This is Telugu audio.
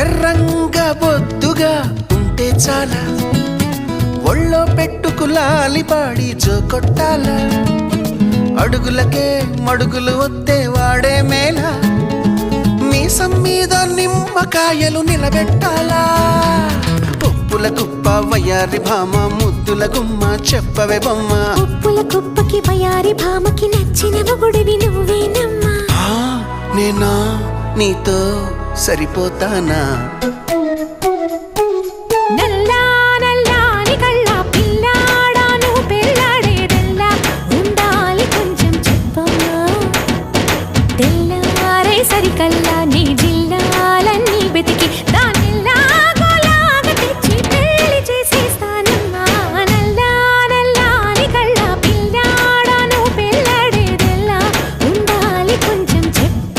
ఎర్రంగా బొద్దుగా ఉంటే చాలా ఒళ్ళో పెట్టుకులాలి పాడి జోకొట్టాల అడుగులకే మడుగులు వత్తే వాడే మేళ మీసం మీద నిమ్మకాయలు నిలబెట్టాలా పప్పుల కుప్ప వయారి భామ ముద్దుల గుమ్మ చెప్పవే బొమ్మ పప్పుల కుప్పకి వయారి భామకి నచ్చిన మొగుడివి నువ్వేనమ్మా నేనా నీతో సరిపోతానా నల్లా నల్లాని కళ్ళ పిల్లాడాను పెళ్ళాడేదెల్లా ఉండాలి కొంచెం చెప్పమ్మా తెల్లారే సరికల్లా నీ